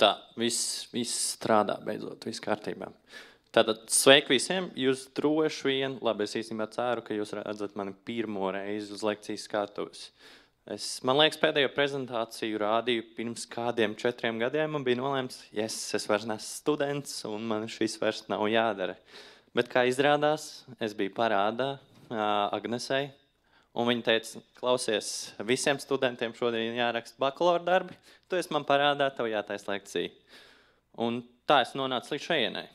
Tā, viss strādā beidzot, viss kārtībā. Tātad sveiki visiem, jūs droši vien, labi, es īstenībā ceru, ka jūs redzat mani pirmo reizi uz lekcijas skatuves. Man liekas, pēdējo prezentāciju rādīju pirms kādiem 4 gadiem un bija nolēms, es vairs neesmu students un man šis vairs nav jādara. Bet kā izrādās, es biju parādā Agnesei, un viņa teica, klausies, visiem studentiem šodien jāraksta bakalaura darbi, tu esi man parādā, tev jātais lekcija. Un tā es nonācu līdz šajienai.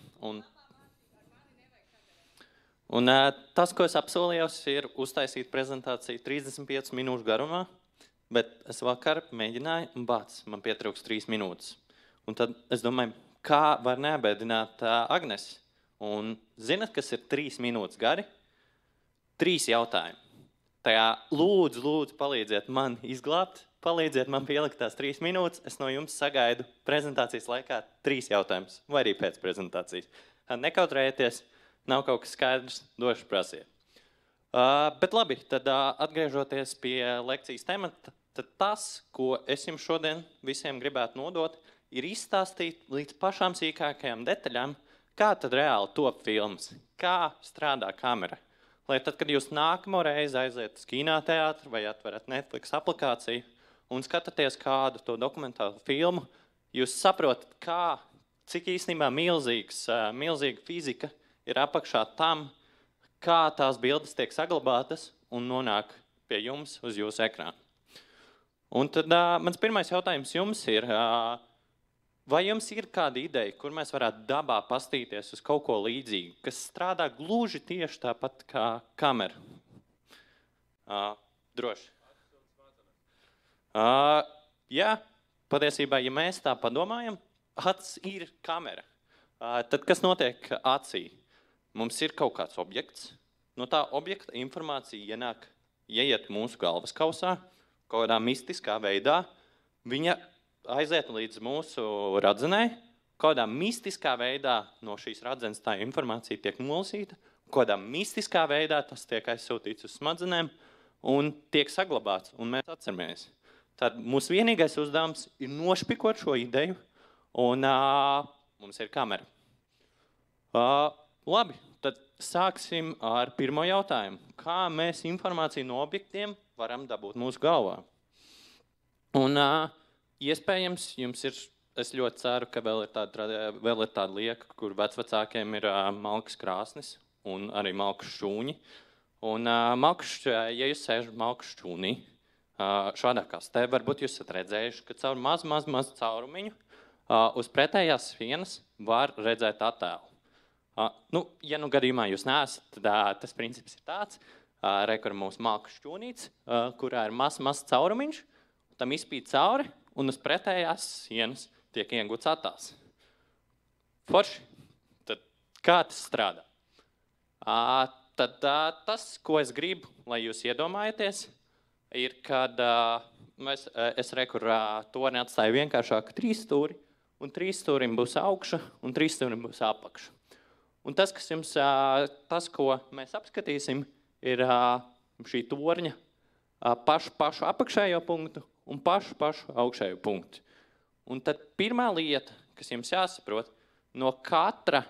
Un tas, ko es apsolījos, ir uztaisīt prezentāciju 35 minūšu garumā, bet es vakar mēģināju, un man pietrūks 3 minūtes. Un tad es domāju, kā var neabēdināt Agnesi? Un zinat, kas ir 3 minūtes gari? 3 jautājumi. Tajā lūdzu palīdziet man izglābt, palīdziet man pielikt tās 3 minūtes. Es no jums sagaidu prezentācijas laikā 3 jautājumus, vai arī pēc prezentācijas. Nekautrējieties, nav kaut kas skaidrs, došu prasiet. Bet labi, tad atgriežoties pie lekcijas temata, tad tas, ko es jums šodien visiem gribētu nodot, ir izstāstīt līdz pašām sīkākajām detaļām, kā tad reāli top filmas, kā strādā kamera. Lai tad, kad jūs nākamo reizi aiziet uz kinoteātri vai atverat Netflix aplikāciju un skatāties kādu to dokumentālu filmu, jūs saprotat, cik īstenībā milzīga fizika ir apakšā tam, kā tās bildes tiek saglabātas un nonāk pie jums uz jūsu ekrāna. Un tad mans pirmais jautājums jums ir, vai jums ir kāda ideja, kur mēs varētu dabā pastīties uz kaut ko līdzīgu, kas strādā gluži tieši tāpat kā kamera? Droši. Jā, patiesībā, ja mēs tā padomājam, acs ir kamera. Tad kas notiek acī? Mums ir kaut kāds objekts. No tā objekta informācija ieiet mūsu galvas kausā, kaut kādā mistiskā veidā. Viņa aiziet līdz mūsu radzenei, kādā mistiskā veidā no šīs radzenes tā informācija tiek nolasīta, kādā mistiskā veidā tas tiek aizsūtīts uz smadzenēm un tiek saglabāts, un mēs atceramies. Tad mūsu vienīgais uzdevums ir nošpikot šo ideju, un mums ir kamera. Labi, tad sāksim ar pirmo jautājumu. Kā mēs informāciju no objektiem varam dabūt mūsu galvā? Un iespējams, jums ir, es ļoti ceru, ka vēl ir tāda lieka, kur vecvecākiem ir malkas krāsnis un arī malkas šūņi. Un ja jūs sēžat malkas šūnī, šādā kastē, varbūt jūs esat redzējuši, ka caur maz caurumiņu uz pretējās sienas var redzēt attēlu. Ja gadījumā jūs neesat, tad tas princips ir tāds, kur ir mūsu malkas šķūnīts, kurā ir maz caurumiņš, tam izpīt cauri, un uz pretējās sienas tiek iegūts attēls. Forši. Tad kā tas strādā? Tad tas, ko es gribu, lai jūs iedomājaties, ir, kad es torni atstāju vienkāršāku 3 stūri, un 3 stūrim būs augša, un 3 stūrim būs apakša. Un tas, ko mēs apskatīsim, ir šī torņa pašu apakšējo punktu un pašu augšējo punktu. Un tad pirmā lieta, kas jums jāsaprot, no katra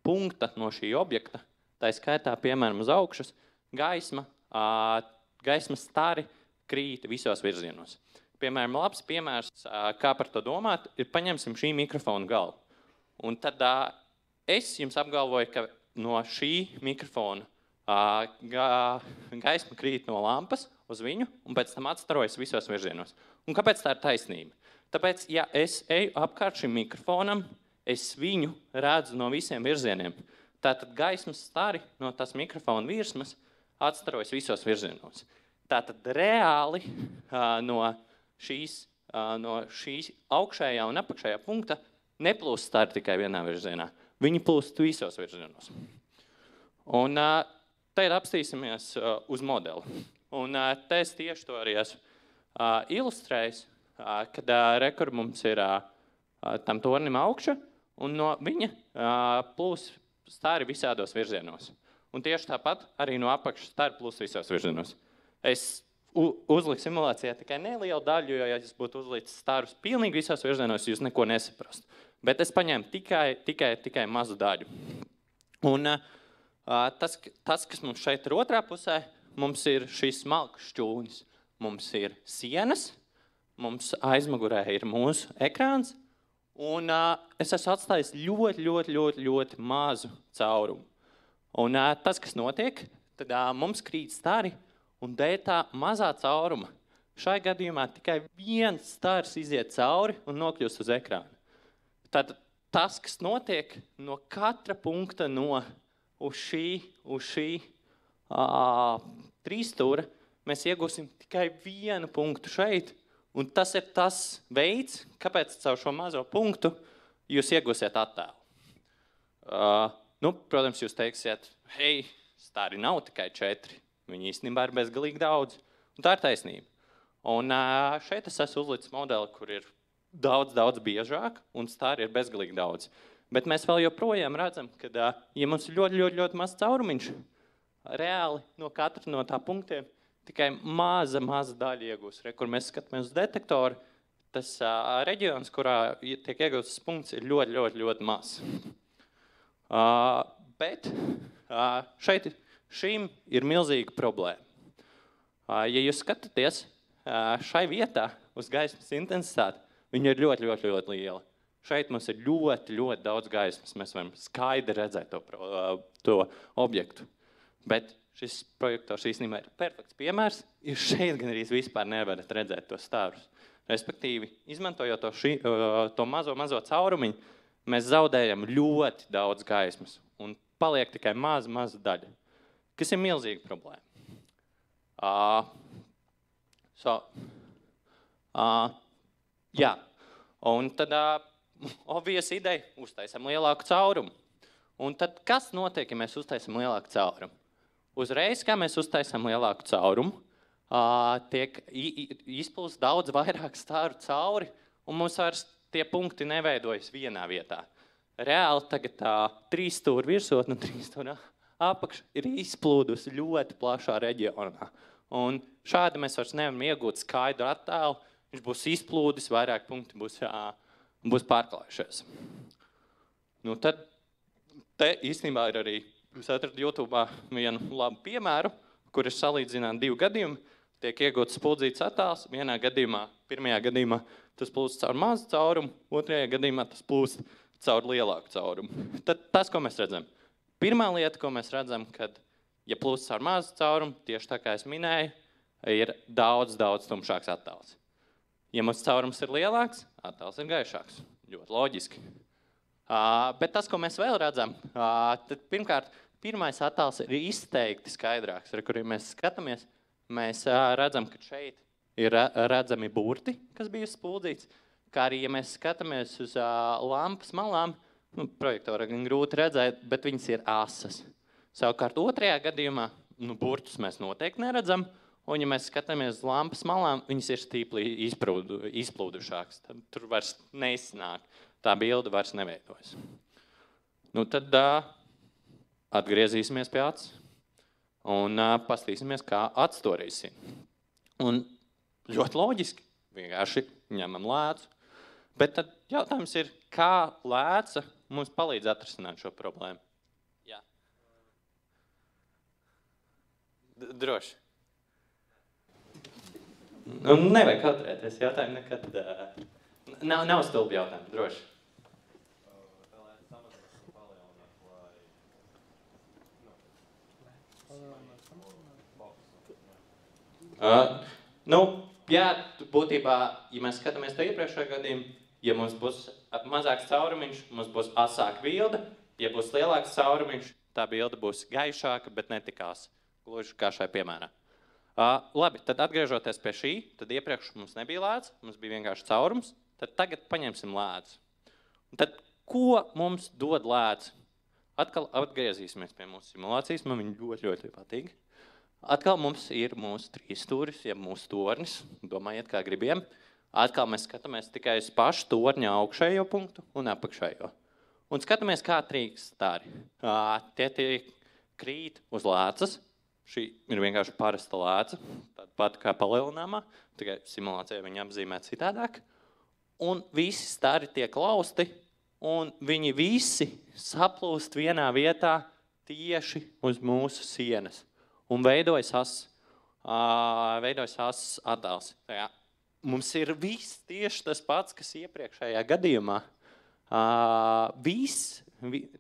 punkta no šī objekta, tā skaitā, piemēram, uz augšas, gaismas stari krīt visos virzienos. Piemēram, labs piemērs, kā par to domāt, ir paņemsim šī mikrofona galvu. Un tad es jums apgalvoju, ka no šī mikrofona gaisma krīt no lampas uz viņu un pēc tam atstarojas visos virzienos. Un kāpēc tā ir taisnība? Tāpēc, ja es eju apkārt šim mikrofonam, es viņu redzu no visiem virzieniem. Tātad gaismas stari no tās mikrofona virsmas atstarojas visos virzienos. Tātad reāli no šīs augšējā un apakšējā punkta neplūst stari tikai vienā virzienā. Viņi plūst visos virzienos. Un te apstīsimies uz modeli. Un te es tieši to arī esmu ilustrējis, kad rekur mums ir tam tornim augša, un no viņa plūs stari visādos virzienos. Un tieši tāpat arī no apakšas stari plūs visos virzienos. Es uzlikt simulācijā tikai nelielu daļu, jo, ja es būtu uzlicis stārus pilnīgi visos virzienos, jūs neko nesaprastu. Bet es paņēmu tikai mazu daļu. Un tas, kas mums šeit ir otrā pusē, mums ir šīs smalkas šķūnis. Mums ir sienas, mums aizmugurē ir mūsu ekrāns, un es esmu atstājis ļoti mazu caurumu. Un tas, kas notiek, tad mums krīt stari, un dēļ tā mazā cauruma šai gadījumā tikai viens stars iziet cauri un nokļūst uz ekrāna. Tad tas, kas notiek no katra punkta uz šī trīsstūra, mēs iegūsim tikai vienu punktu šeit, un tas ir tas veids, kāpēc caur šo mazo punktu jūs iegūsiet attēlu. Protams, jūs teiksiet, hei, stari nav tikai 4. Viņi īstenībā ir bezgalīgi daudz. Un tā ir taisnība. Un šeit es esmu uzlicis modeli, kur ir daudz biežāk, un stari ir bezgalīgi daudz. Bet mēs vēl joprojām redzam, ka, ja mums ir ļoti maz caurumiņš, reāli no katra no tā punktiem tikai maza daļa iegūs. Kur mēs skatāmies uz detektoru, tas reģions, kurā tiek iegūsts punkts, ir ļoti maz. Bet šeit šīm ir milzīga problēma. Ja jūs skatāties šai vietā uz gaismas intensitāti, viņa ir ļoti liela. Šeit mums ir ļoti daudz gaismas. Mēs varam skaidri redzēt to objektu. Bet šis projektors īstenībā ir perfekts piemērs. Jūs šeit gan arī vispār nevarat redzēt tos stārus. Respektīvi, izmantojot to mazo caurumiņu, mēs zaudējam ļoti daudz gaismas. Un paliek tikai maza daļa. Kas ir milzīga problēma. Un tad obvious ideja, uztaisam lielāku caurumu. Un tad kas notiek, ja mēs uztaisam lielāku caurumu? Uzreiz, kā mēs uztaisam lielāku caurumu, tiek izplūst daudz vairāk stāru cauri, un mums vairs tie punkti neveidojas vienā vietā. Reāli tagad 3 stūri virsotne un 3 stūri apakš ir izplūdusi ļoti plašā reģionā. Un šādi mēs vairs nevaram iegūt skaidru attēlu, viņš būs izplūdis, vairāk punkti būs pārklājušies. Tad te īstenībā ir arī, jūs atradu YouTube vienu labu piemēru, kur ir salīdzināt 2 gadījumi, tiek iegūts spuldzīts attēls, pirmajā gadījumā tas plūst caur mazu caurumu, otrajā gadījumā tas plūst caur lielāku caurumu. Tad tas, ko mēs redzam. Pirmā lieta, ko mēs redzam, kad, ja plūst caur mazu caurumu, tieši tā kā es minēju, ir daudz tumšāks attēls. Ja mums caurums ir lielāks, attēls ir gaišāks. Ļoti loģiski. Bet tas, ko mēs vēl redzam, tad pirmkārt, pirmais attēls ir izteikti skaidrāks, ar kuriem mēs skatāmies. Mēs redzam, ka šeit ir redzami burti, kas bija spuldzīts, kā arī, ja mēs skatāmies uz lampas malām, projektorā gan grūti redzēt, bet viņas ir asas. Savukārt otrajā gadījumā, burtus mēs noteikti neredzam, un ja mēs skatāmies uz lampas malām, viņas ir stīpli izplūdušākas. Tad tur vairs neizsnāk, tā bilde vairs neveidojas. Tad atgriezīsimies pie acis un pastīsimies, kā acis to risina. Un ļoti loģiski, vienkārši ņemam lēcu. Bet tad jautājums ir, kā lēca mums palīdz atrisināt šo problēmu? Jā. Droši. Nevajag kautrēties jautājumu nekad. Nav stulbi jautājumu, droši. Būtībā, ja mēs skatāmies to iepriekšējo gadījumu, ja mums būs mazāks caurumiņš, mums būs asāka bilde. Ja būs lielāks caurumiņš, tā bilde būs gaišāka, bet netikās. Gluži kā šai piemērā. Labi, tad atgriežoties pie šī, tad iepriekš mums nebija lēts, mums bija vienkārši caurums. Tad tagad paņemsim lēts. Un tad, ko mums dod lēts? Atkal atgriezīsimies pie mūsu simulācijas, man viņa ļoti patīk. Atkal mums ir mūsu 3 stūris, ja mūsu tornis, domājiet, kā gribiem. Atkal mēs skatāmies tikai uz pašu torņa augšējo punktu un apakšējo. Un skatāmies, kā trīkst stāri. Tie krīt uz lēcas, šī ir vienkārši parasta lēca, tāda pati kā palielināmā, tikai simulācijā viņa apzīmē citādāk. Un visi stari tiek lausti, un viņi visi saplūst vienā vietā tieši uz mūsu sienas. Un veidojas attēls. Mums ir viss tieši tas pats, kas iepriekšējā gadījumā.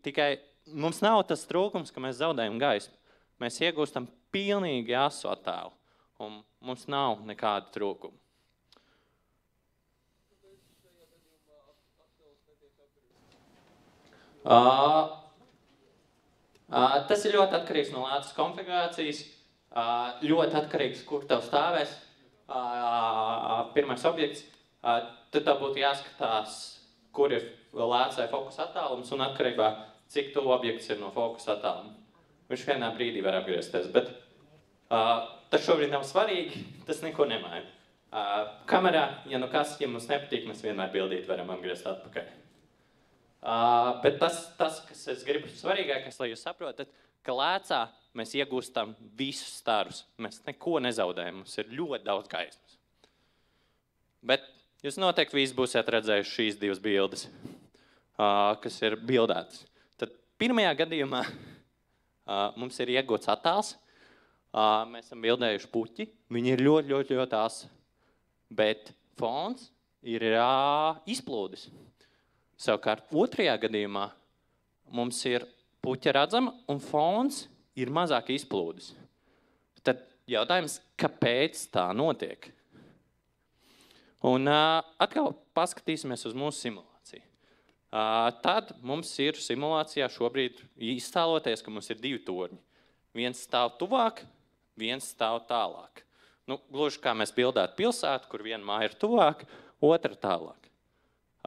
Tikai mums nav tas trūkums, ka mēs zaudējam gaismu. Mēs iegūstam pilnīgi asu attēlu, un mums nav nekāda trūkuma. Tas ir ļoti atkarīgs no lētas konfigurācijas, ļoti atkarīgs, kur tev stāvēs pirmais objekts. Tad tev būtu jāskatās, kur ir lēcai fokusa attālums un atkarībā, cik tuvu objekts ir no fokusa attāluma. Viņš vienā brīdī var apgriezties, bet tas šobrīd nav svarīgi, tas neko nemaina. Kamerā, ja mums nepatīk, mēs vienmēr bildīt varam apgriezt atpakaļ. Bet tas, kas es gribu svarīgākais, lai jūs saprotat, ka lēcā mēs iegūstam visus starus. Mēs neko nezaudējam, mums ir ļoti daudz gaismas. Bet jūs noteikti visi būsiet redzējuši šīs divas bildes, kas ir bildētas. Tad pirmajā gadījumā mums ir iegūts attēls, mēs esam bildējuši puķi, viņi ir ļoti āsi, bet fons ir izplūdis. Savukārt otrajā gadījumā mums ir puķa redzama un fons ir mazāk izplūdis. Tad jautājums, kāpēc tā notiek? Un atkal paskatīsimies uz mūsu simulāciju. Tad mums ir simulācijā šobrīd iztēloties, ka mums ir divi torņi. Viens stāv tuvāk, viens stāv tālāk. Gluži kā mēs bildētu pilsētu, kur viena māja ir tuvāk, otra tālāk.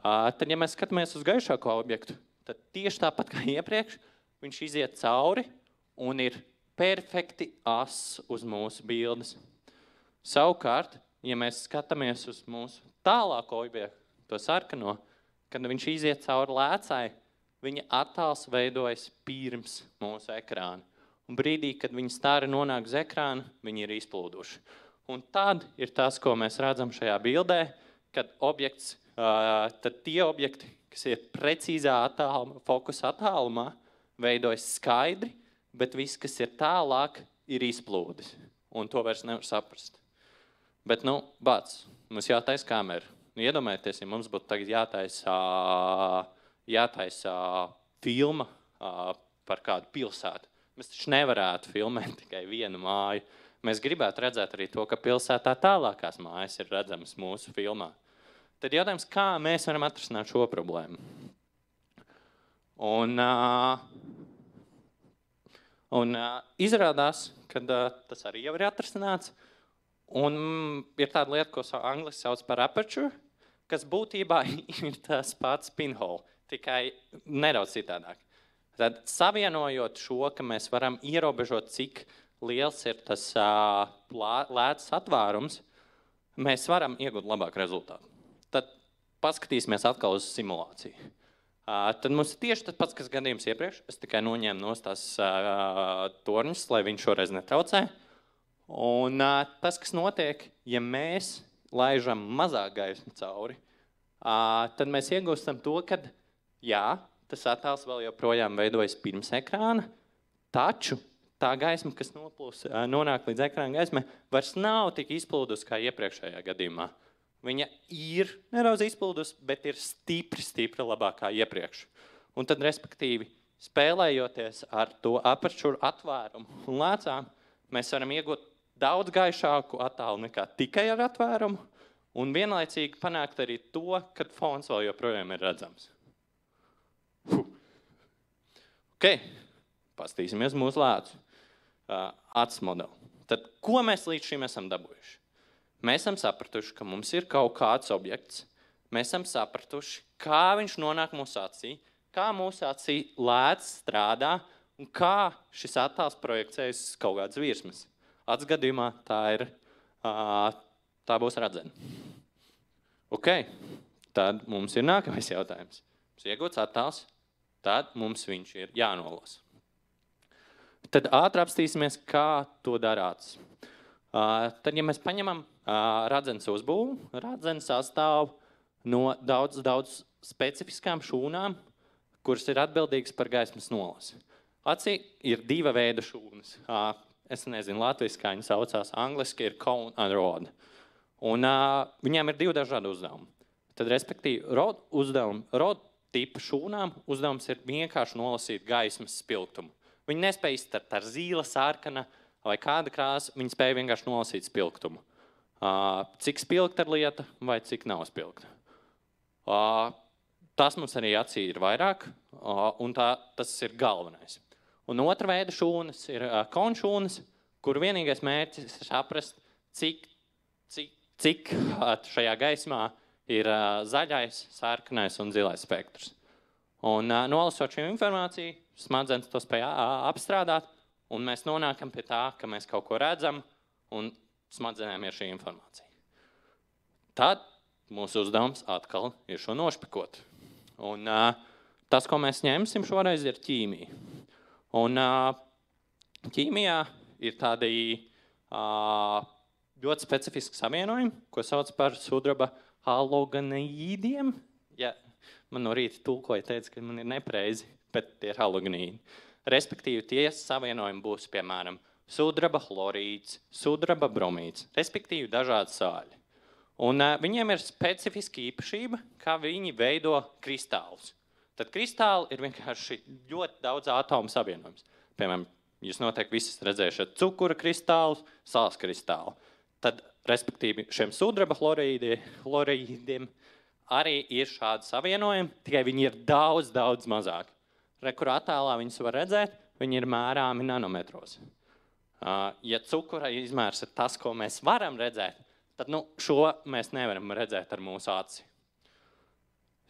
Tad, ja mēs skatāmies uz gaišāko objektu, tad tieši tāpat kā iepriekš, viņš iziet cauri un ir perfekti ass uz mūsu bildes. Savukārt, ja mēs skatāmies uz mūsu tālāko objektu, to sarkano, kad viņš iziet cauri lēcai, viņa attēls veidojas pirms mūsu ekrāna. Un brīdī, kad viņa stari nonāk uz ekrāna, viņi ir izplūduši. Un tad ir tas, ko mēs redzam šajā bildē, kad tad tie objekti, kas ir precīzā fokusa attālumā, veidojas skaidri, bet viss, kas ir tālāk, ir izplūdis. Un to vairs nevar saprast. Bet, bāc, mums jātaisa kamera. Iedomājieties, ja mums būtu tagad jātaisa filma par kādu pilsētu. Mēs taču nevarētu filmēt tikai vienu māju. Mēs gribētu redzēt arī to, ka pilsētā tālākās mājas ir redzamas mūsu filmā. Tad jautājums, kā mēs varam atrisināt šo problēmu? Un izrādās, ka tas arī jau ir atrisināts. Un ir tāda lieta, ko angliski sauc par aperture, kas būtībā ir tas pats pinhole, tikai nedaudz citādāk. Tad savienojot šo, ka mēs varam ierobežot, cik liels ir tas lētas atvērums, mēs varam iegūt labāku rezultātu. Tad paskatīsimies atkal uz simulāciju. Tad mums ir tieši tas pats, kas gadījums iepriekš. Es tikai noņēmu nost tās torņus, lai viņš šoreiz netraucē. Un tas, kas notiek, ja mēs laižam mazāk gaismu cauri, tad mēs iegūstam to, ka jā, tas attēls vēl joprojām veidojas pirms ekrāna, taču tā gaisma, kas nonāk līdz ekrāna gaismai, vairs nav tik izplūdus kā iepriekšējā gadījumā. Viņa ir nedaudz izplūdus, bet ir stipri labākā iepriekš. Un tad, respektīvi, spēlējoties ar to aperčuru atvērumu un lēcām, mēs varam iegūt daudz gaišāku attēlu nekā tikai ar atvērumu, un vienlaicīgi panākt arī to, kad fons vēl joprojām ir redzams. Ok, pastīsimies mūsu lēcu acis modeli. Tad, ko mēs līdz šim esam dabūjuši? Mēs esam sapratuši, ka mums ir kaut kāds objekts. Mēs esam sapratuši, kā viņš nonāk mūsu acī, kā mūsu acī lēts strādā un kā šis attēls projekcējas kaut kādas virsmas. Acis gadījumā tā būs redzena. Ok, tad mums ir nākamais jautājums. Mums iegūts attēls, tad mums viņš ir jānolas. Tad ātri apstīsimies, kā to darāts. Tad, ja mēs paņemam radzenes uzbūvu, radzenes sastāv no daudz specifiskām šūnām, kuras ir atbildīgas par gaismas nolasi. Acī ir diva veida šūnas. Es nezinu, latviski, kā viņi saucās, angliski ir cone and rod. Un viņām ir divi dažādi uzdevumi. Tad, respektīvi, rod tipa šūnām uzdevums ir vienkārši nolasīt gaismas spilgtumu. Viņi nespēja izstart ar zīla, sarkana vai kāda krāsa, viņi spēja vienkārši nolasīt spilgtumu. Cik spilgta ir lieta vai cik nav spilgta. Tas mums arī acī ir vairāk, un tas ir galvenais. Un otra veida šūnas ir konšūnas, kur vienīgais mērķis ir saprast, cik šajā gaismā ir zaļais, sarkanais un zilais spektrs. Un nolasot šo informāciju, smadzenes to spēj apstrādāt, un mēs nonākam pie tā, ka mēs kaut ko redzam, un smadzenēm ir šī informācija. Tad mūsu uzdevums atkal ir šo nošpikot. Un tas, ko mēs ņemsim šoreiz, ir ķīmija. Un ķīmijā ir tādi ļoti specifiski savienojumi, ko sauc par sudraba halogenīdiem. Ja, man no rīta tulkoja teica, ka man ir nepareizi, bet tie ir halogenīdi. Respektīvi, tie savienojumi būs, piemēram, sudraba chlorīds, sudraba bromīds, respektīvi dažādi sāļi. Un viņiem ir specifiska īpašība, kā viņi veido kristālus. Tad kristāli ir vienkārši ļoti daudz atomu savienojums. Piemēram, jūs noteikti visi redzējušat cukura kristālus, sāls kristālu. Tad, respektīvi, šiem sudraba chlorīdiem arī ir šādi savienojumi, tikai viņi ir daudz mazāk. Kur attēlā viņus var redzēt, viņi ir mērāmi nanometros. Ja cukura izmērs ir tas, ko mēs varam redzēt, tad šo mēs nevaram redzēt ar mūsu aci.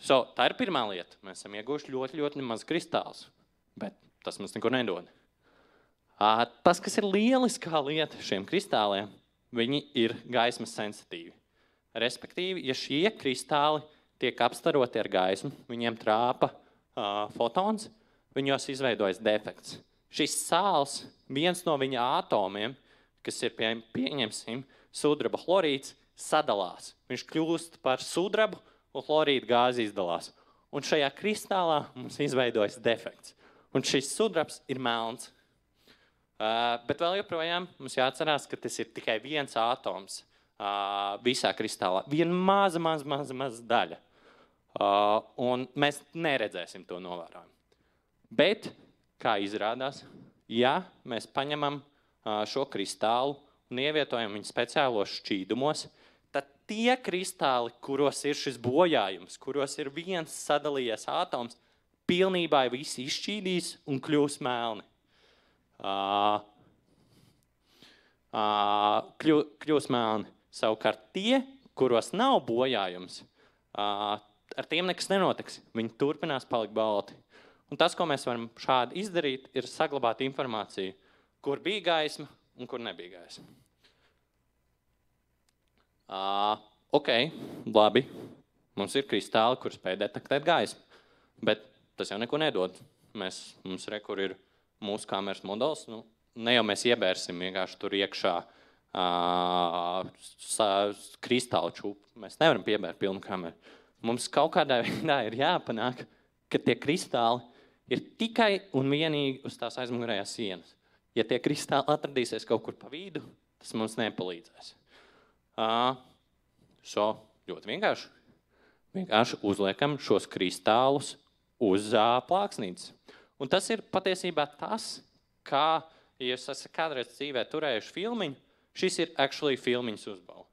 Tā ir pirmā lieta. Mēs esam ieguvuši ļoti maz kristālus, bet tas mums neko nedod. Tas, kas ir lieliskā lieta šiem kristāliem, viņi ir gaismas sensitīvi. Respektīvi, ja šie kristāli tiek apstaroti ar gaismu, viņiem trāpa fotons, viņos izveidojas defekts. Šis sāls, viens no viņa atomiem, kas ir, pieņemsim, sudraba chlorīds, sadalās. Viņš kļūst par sudrabu, un chlorīda gāzi izdalās. Un šajā kristālā mums izveidojas defekts. Un šis sudrabs ir melns. Bet vēl joprojām mums jāatcerās, ka tas ir tikai viens atoms visā kristālā. Viena maza daļa. Un mēs neredzēsim to novērojumu. Bet, kā izrādās, ja mēs paņemam šo kristālu un ievietojam viņu speciālos šķīdumos, tad tie kristāli, kuros ir šis bojājums, kuros ir viens sadalījies atoms, pilnībā visi izšķīdīs un kļūs melni. Kļūs melni. Savukārt tie, kuros nav bojājums, ar tiem nekas nenotiks. Viņi turpinās palikt balti. Un tas, ko mēs varam šādi izdarīt, ir saglabāt informāciju, kur bija gaisma un kur nebija gaisma. Ok, labi. Mums ir kristāli, kur spēj detektēt gaismu. Bet tas jau neko nedod. Mums kur ir mūsu kameras modelis. Ne jau mēs iebērsim vienkārši tur iekšā kristālu čūpu. Mēs nevaram piebērt pilnu kameru. Mums kaut kādā veidā ir jāpanāk, ka tie kristāli ir tikai un vienīgi uz tās aizmugurējās sienas. Ja tie kristāli atradīsies kaut kur pa vidu, tas mums nepalīdzēs. Ļoti vienkārši. Vienkārši uzliekam šos kristālus uz plāksnītes. Un tas ir patiesībā tas, kā, ja jūs esat kādreiz dzīvē turējuši filmiņu, šis ir actually filmiņas uzbauda.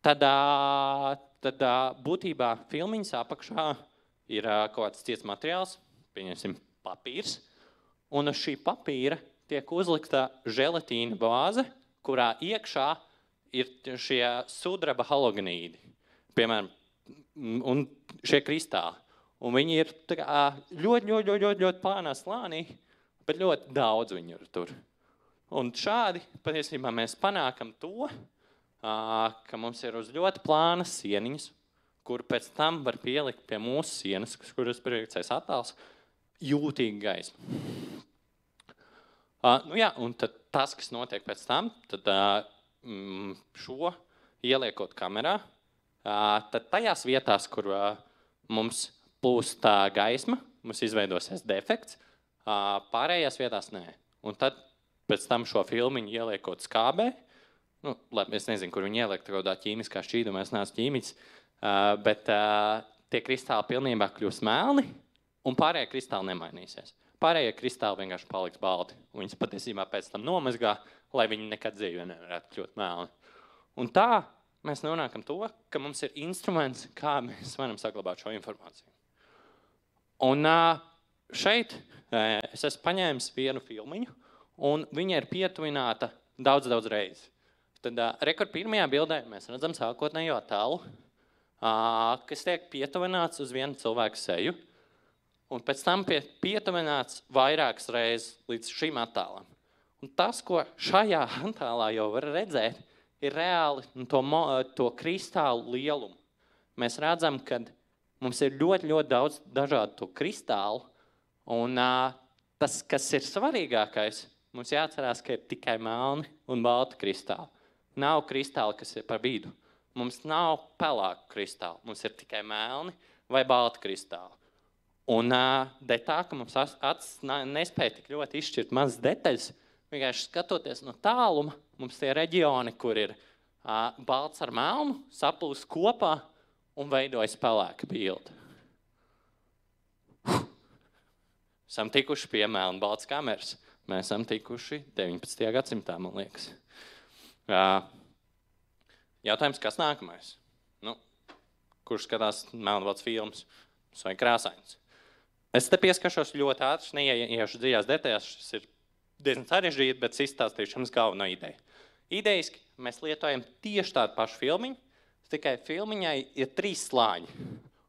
Tad būtībā filmiņas apakšā ir kaut kāds ciets materiāls, pieņemsim papīrs, un uz šī papīra tiek uzlikta želatīna bāze, kurā iekšā ir šie sudraba halogenīdi, piemēram, un šie kristāli. Un viņi ir ļoti plānā slānī, bet ļoti daudz viņu ir tur. Un šādi patiesībā mēs panākam to, ka mums ir uz ļoti plānas sieniņas, kur pēc tam var pielikt pie mūsu sienas, kuras priekšējais attēls, jūtīgi gaismu. Nu jā, un tad tas, kas notiek pēc tam, tad šo ieliekot kamerā, tad tajās vietās, kur mums plūst gaisma, mums izveidosies defekts, pārējās vietās nē. Un tad pēc tam šo filmiņu ieliekot skābē, es nezinu, kur viņi ieliek kādā ķīmiskā šķīdumā, es neesmu ķīmiķis, bet tie kristāli pilnībā kļūs melni, un pārējie kristāli nemainīsies. Pārējie kristāli vienkārši paliks balti. Viņas patiesībā pēc tam nomazgā, lai viņi nekad dzīvē nevarētu kļūt melni. Un tā mēs nonākam to, ka mums ir instruments, kā mēs varam saglabāt šo informāciju. Un šeit es esmu paņēmis vienu filmiņu, un viņa ir pietuvināta daudz reizes. Tad rekord pirmajā bildē mēs redzam sākotnējo attēlu, kas tiek pietuvināts uz vienu cilvēku seju, un pēc tam pietuvināts vairākas reizes līdz šim attēlam. Un tas, ko šajā attēlā jau var redzēt, ir reāli to kristālu lielumu. Mēs redzam, ka mums ir ļoti daudz dažādu to kristālu, un tas, kas ir svarīgākais, mums jāatcerās, ka ir tikai melni un balti kristāli. Nav kristāli, kas ir par vidu. Mums nav pelāku kristāli, mums ir tikai melni vai balti kristāli. Un dēļ tā, ka mums acis nespēja tik ļoti izšķirt mazas detaļas, vienkārši skatoties no tāluma, mums tie reģioni, kur ir balts ar melnu, saplūst kopā un veidojas pelēka bilde. Esam tikuši pie melna balts kameras. Mēs esam tikuši 19. gadsimtā, man liekas. Jautājums, kas nākamais? Kurš skatās melna balts filmas vai krāsains? Es te pieskaršos ļoti ātri, neieiešu dziļās detaļās, šis ir diezgan sarežģīti, bet izstāstīšu jums galveno ideju. Idejiski mēs lietojam tieši tādu pašu filmiņu, tikai filmiņai ir 3 slāņi.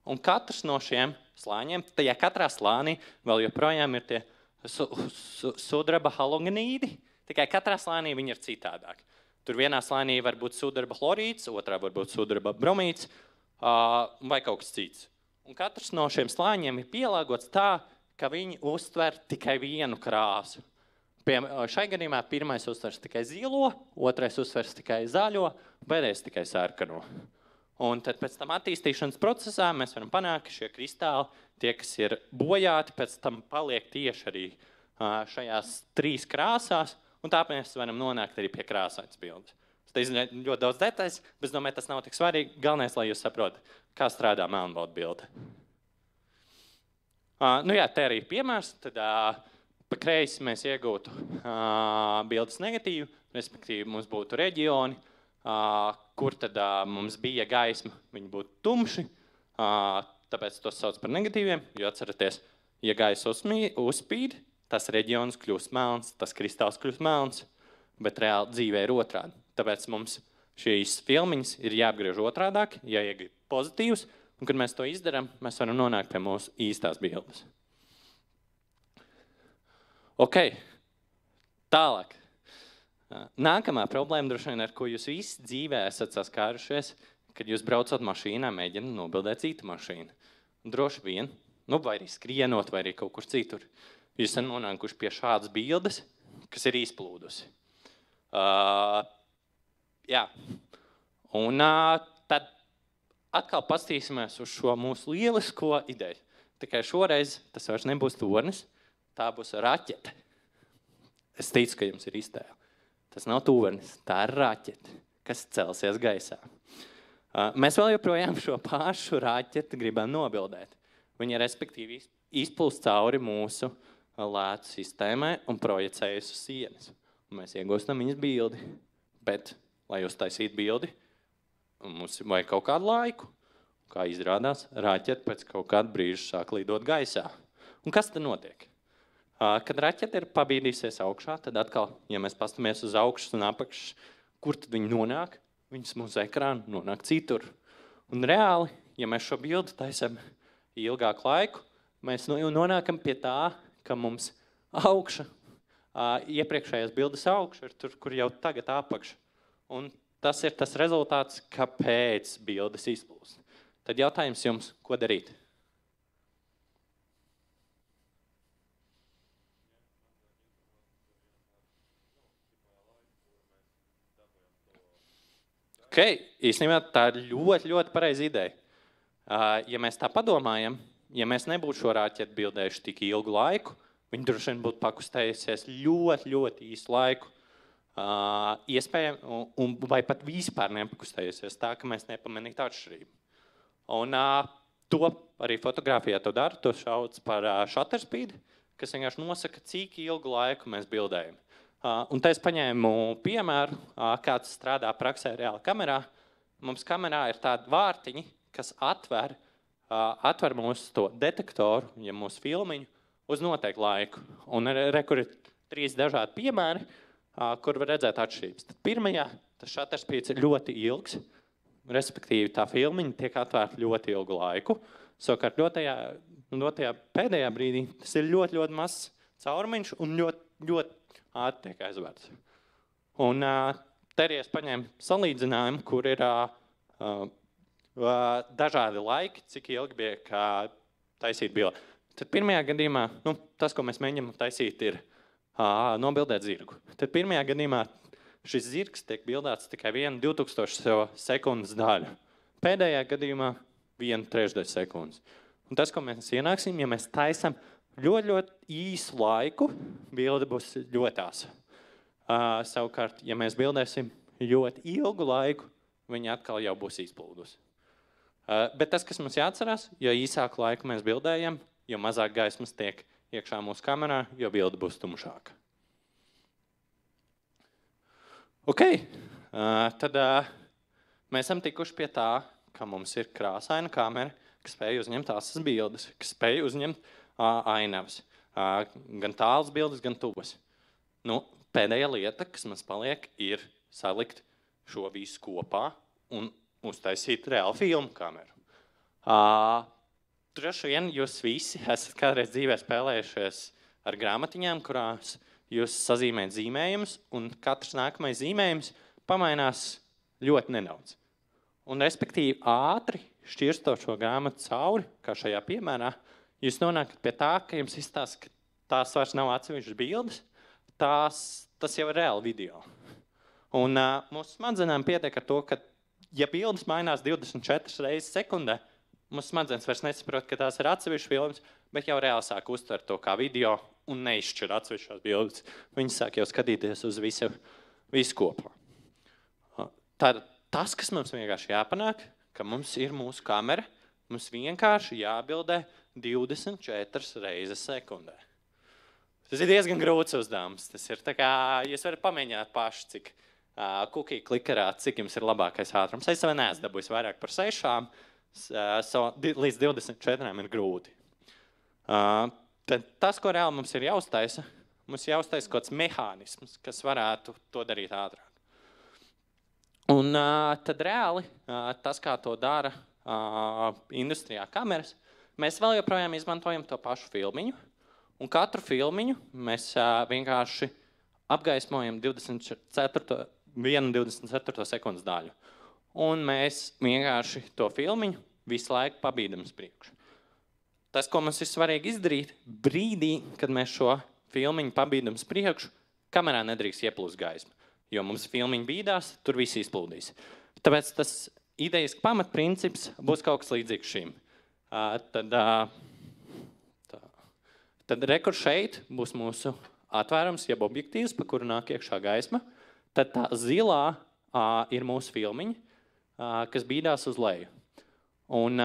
Un katrs no šiem slāņiem, tajā katrā slānī vēl joprojām ir tie sudraba halogenīdi, tikai katrā slānī viņi ir citādāk. Tur vienā slānī var būt sudraba chlorīds, otrā var būt sudraba bromīds vai kaut kas cits. Un katrs no šiem slāņiem ir pielāgots tā, ka viņi uztver tikai vienu krāsu. Šai gadījumā pirmais uztvers tikai zilo, otrais uztvers tikai zaļo, pēdējais tikai sarkano. Un tad pēc tam attīstīšanas procesā mēs varam panākt, ka šie kristāli, tie, kas ir bojāti, pēc tam paliek tieši arī šajās 3 krāsās, un tāpēc mēs varam nonākt arī pie krāsainas bildes. Tas ir ļoti daudz detaļas, bet es domāju, tas nav tik svarīgi. Galvenais, lai jūs saprotat, kā strādā melnbalta bilde. Te arī piemērs. Tad pa kreisi mēs iegūtu bildes negatīvu, respektīvi mums būtu reģioni, kur tad mums bija gaisma, viņi būtu tumši, tāpēc tos sauc par negatīviem, jo atceraties, ja gaisa uzspīd, tas reģions kļūst melns, tas kristāls kļūst melns, bet reāli dzīvē ir otrādi. Tāpēc mums šīs filmiņas ir jāapgriež otrādāk, jāiegūt pozitīvs, un kad mēs to izdarām, mēs varam nonākt pie mūsu īstās bildes. Ok, tālāk. Nākamā problēma, droši vien, ar ko jūs visi dzīvē esat saskārušies, kad jūs braucot mašīnā, mēģināt nobildēt citu mašīnu. Droši vien, vai arī skrienot, vai arī kaut kur citur. Jūs esat nonākuši pie šādas bildes, kas ir izplūdusi. Un tad atkal pastīsimies uz šo mūsu lielisko ideju. Tikai šoreiz tas vairs nebūs tornis, tā būs raķete. Es ticu, ka jums ir iztēle. Tas nav tornis, tā ir raķete, kas celsies gaisā. Mēs vēl joprojām šo pašu raķeti gribam nobildēt. Viņa respektīvi izplūst cauri mūsu lētu sistēmai un projicējas uz sienas. Un mēs iegūstam viņas bildi. Bet, lai uztaisītu bildi, mums vajag kaut kādu laiku. Kā izrādās, raķete pēc kaut kāda brīža sāk lidot gaisā. Un kas tad notiek? Kad raķete ir pabīdīsies augšā, tad atkal, ja mēs pastamies uz augšas un apakšas, kur tad viņi nonāk? Viņas mūsu ekrāna nonāk citur. Un reāli, ja mēs šo bildi taisam ilgāku laiku, mēs nonākam pie tā, ka mums augša, iepriekšējās bildes augša ir tur, kur jau tagad apakša. Un tas ir tas rezultāts, kāpēc bildes izplūst. Tad jautājums jums, ko darīt? Ok, īstenībā tā ir ļoti, ļoti pareiza ideja. Ja mēs tā padomājam, ja mēs nebūtu šo raķetu bildējuši tik ilgu laiku, viņi droši vien būtu pakustējusies ļoti, ļoti īstu laiku. Iespējams, vai pat vispār nepakustējusies tā, ka mēs nepamanītu atšķirību. Un to arī fotografijā to dara, to sauc par shutter speed, kas vienkārši nosaka, cik ilgu laiku mēs bildējam. Un te es paņēmu piemēru, kāds strādā praksē reāli kamerā. Mums kamerā ir tādi vārtiņi, kas atver mūsu to detektoru, ja mūsu filmiņu, uz noteiktu laiku. Un kur ir 3 dažādi piemēri, kur var redzēt atšķirības. Tad pirmajā, tas shutter speeds ir ļoti ilgs, respektīvi tā filmiņa tiek atvērta ļoti ilgu laiku. Savukārt tajā pēdējā brīdī tas ir ļoti, ļoti mazs caurumiņš un ļoti, ļoti ātri tiek aizvērts. Un te arī es paņēmu salīdzinājumu, kur ir dažādi laiki, cik ilgi bija taisīt bildi. Tad pirmajā gadījumā, tas, ko mēs mēģinām taisīt, ir nobildēt zirgu. Tad pirmajā gadījumā šis zirgs tiek bildēts tikai 1/2000 sekundes daļu. Pēdējā gadījumā 1/3 sekundes. Un tas, ko mēs ienāksim, ja mēs taisam ļoti, ļoti īsu laiku, bilde būs ļoti āsa. Savukārt, ja mēs bildēsim ļoti ilgu laiku, viņa atkal jau būs izplūdus. Bet tas, kas mums jāatcerās, jo īsāku laiku mēs bildējam, jo mazāk gaismas tiek iekšā mūsu kamerā, jo bilde būs tumšāka. Ok, tad mēs esam tikuši pie tā, ka mums ir krāsaina kamera, kas spēj uzņemt asas bildes, kas spēj uzņemt ainavas. Gan tālas bildes, gan tuvas. Pēdējā lieta, kas mums paliek, ir salikt šo visu kopā un uztaisīt reālu filmu kameru. Droši vien jūs visi esat kādreiz dzīvē spēlējušies ar grāmatiņām, kurās jūs sazīmējat zīmējumus, un katrs nākamais zīmējums pamainās ļoti nedaudz. Un respektīvi ātri šķirstot šo grāmatu cauri, kā šajā piemērā, jūs nonākat pie tā, ka jums izstāsta, ka tās vairs nav atsevišķas bildes, tas jau ir reāli video. Un mūsu smadzenēm pietiek ar to, ka ja bildes mainās 24 reizes sekundē, mūsu smadzenes vairs nesaprot, ka tās ir atsevišķas filmas, bet jau reāli sāk uztvert to kā video un neizšķir atsevišķās bildes. Viņi sāk jau skatīties uz visu kopā. Tad tas, kas mums vienkārši jāpanāk, ka mums ir mūsu kamera, mums vienkārši jābildē 24 reizes sekundē. Tas ir diezgan grūts uzdevums. Tas ir tā kā, jūs varat pamēģināt paši, cik cookie klikerā, cik jums ir labākais ātrums. Es vēl neesmu dabūjis vairāk par 6, līdz 24 ir grūti. Tad tas, ko reāli mums ir jāuztaisa, mums jāuztaisa kaut kāds mehānisms, kas varētu to darīt ātrāk. Un tad reāli tas, kā to dara industrijā kameras, mēs vēl joprojām izmantojam to pašu filmiņu, un katru filmiņu mēs vienkārši apgaismojam 1/24 sekundes daļu. Un mēs vienkārši to filmiņu visu laiku pabīdam uz priekšu. Tas, ko mums ir svarīgi izdarīt, brīdī, kad mēs šo filmiņu pabīdam uz priekšu, kamerā nedrīkst ieplūst gaisma. Jo mums filmiņi bīdās, tur viss izplūdīs. Tāpēc tas idejas pamatprincips būs kaut kas līdzīgs šim. Tad rekur šeit būs mūsu atvērums, jeb objektīvs, pa kuru nāk iekšā gaisma. Tad tā zilā ir mūsu filmiņi, kas bīdās uz leju. Un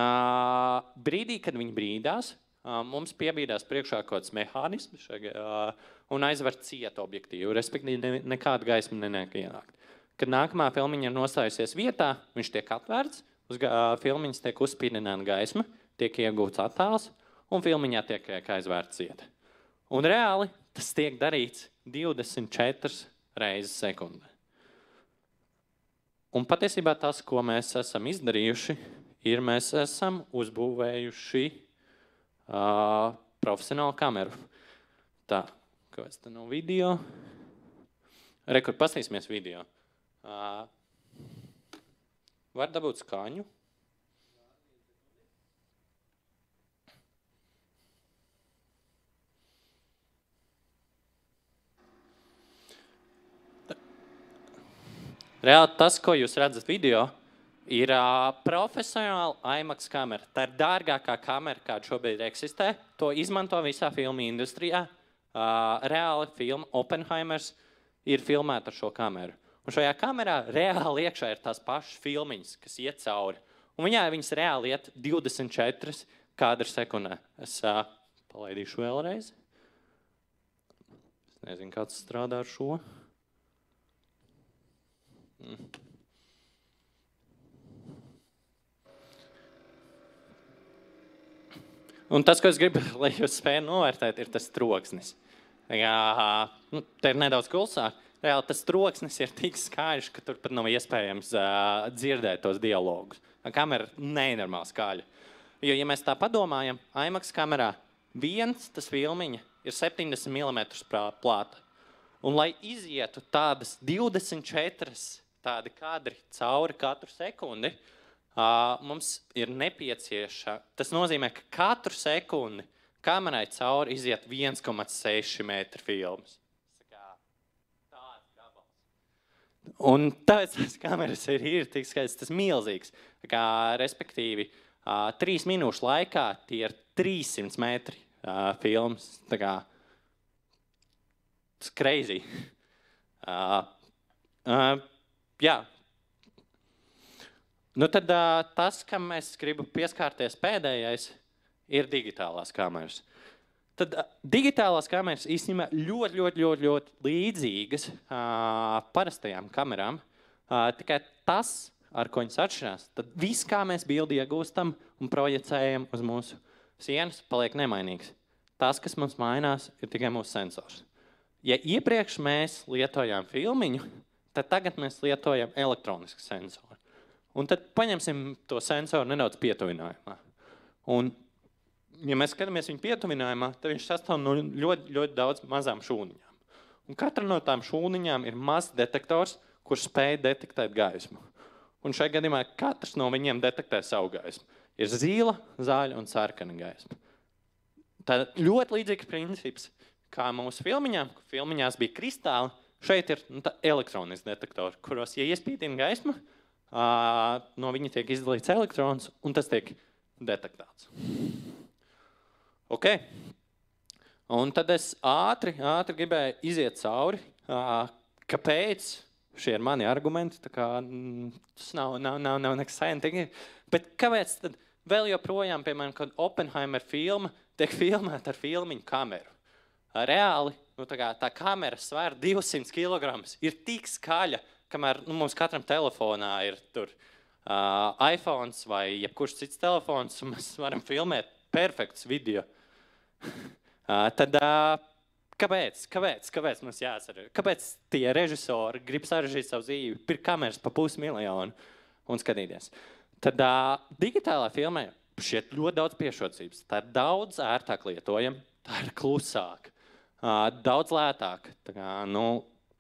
brīdī, kad viņi brīdās, mums piebīdās priekšā kaut kāds mehānisms un aizver cietu objektīvu, respektīvi nekāda gaisma nenāk ienākt. Kad nākamā filmiņa ir nostājusies vietā, viņš tiek atvērts, uz filmiņas tiek uzspīdināta gaisma, tiek iegūts attēls, un filmiņā tiek aizvērts cieta. Un reāli tas tiek darīts 24 reizes sekundē. Un patiesībā tas, ko mēs esam izdarījuši, ir mēs esam uzbūvējuši profesionālu kameru. Tā, kāds te nav video? Rekur, pastīsimies video. Var dabūt skaņu? Reāli tas, ko jūs redzat video, ir profesionāla IMAX kamera. Tā ir dārgākā kamera, kāda šobrīd eksistē. To izmanto visā filmu industrijā. Reāli filma Oppenheimers ir filmēta ar šo kameru. Un šajā kamerā reāli iekšā ir tās pašas filmiņas, kas iet cauri. Un viņas reāli iet 24 kadru sekundē. Es palaidīšu vēlreiz. Es nezinu, kāds strādā ar šo. Un tas, ko es gribu, lai jūs spēju novērtēt, ir tas troksnis. Te ir nedaudz klusāk. Reāli tas troksnis ir tik skaļš, ka tur pat nav iespējams dzirdēt tos dialogus. Kamera nenormāli skaļa. Jo, ja mēs tā padomājam, IMAX kamerā tas filmiņa ir 70 mm plāta. Un, lai izietu tādas 24 tādi kadri cauri katru sekundi, mums ir nepieciešama. Tas nozīmē, ka katru sekundi kamerai cauri iziet 1,6 metru filmas. Tāds gabals. Un tāpēc tās kameras ir tik skaidrs, tas milzīgs. Respektīvi, 3 minūšu laikā tie ir 300 metri filmas. Tas crazy. Jā. Nu tad tas, kam mēs gribu pieskārties pēdējais, ir digitālās kameras. Tad digitālās kameras īstenībā ļoti līdzīgas parastajām kamerām. Tikai tas, ar ko viņas atšķirās, tad viss, kā mēs bildi iegūstam un projicējam uz mūsu sienas, paliek nemainīgs. Tas, kas mums mainās, ir tikai mūsu sensors. Ja iepriekš mēs lietojām filmiņu, tad tagad mēs lietojam elektronisku sensoru. Un tad paņemsim to sensoru nedaudz pietuvinājumā. Un, ja mēs skatāmies viņu pietuvinājumā, tad viņš sastāv no ļoti daudz mazām šūniņām. Un katra no tām šūniņām ir mazs detektors, kurš spēj detektēt gaismu. Un šajā gadījumā katrs no viņiem detektē savu gaismu. Ir zila, zaļa un sarkana gaisma. Tā ļoti līdzīgs princips, kā mūsu filmiņām. Filmiņās bija kristāli, šeit ir elektroniski detektori, kuros, ja iespītina gaisma, no viņa tiek izdalīts elektrons, un tas tiek detektēts. Ok. Un tad es ātri gribēju iziet cauri, kāpēc šie ir mani argumenti, tā kā tas nav nekas scientific, bet kāpēc tad vēl joprojām, piemēram, kad Oppenheimer filma tiek filmēta ar filmiņu kameru? Reāli, tā kamera svēr 200 kg, ir tik skaļa, kamēr mums katram telefonā ir tur iPhones vai jebkurš cits telefons, un mēs varam filmēt perfektus video. Tad kāpēc mums jāsara? Kāpēc tie režisori grib sarežģīt savu dzīvi, pirkt kameras pa 500 000 un skatīties? Tad digitālā filmē šķiet ļoti daudz priekšrocības. Tā ir daudz ērtāk lietojama, tā ir klusāka, daudz lētāka.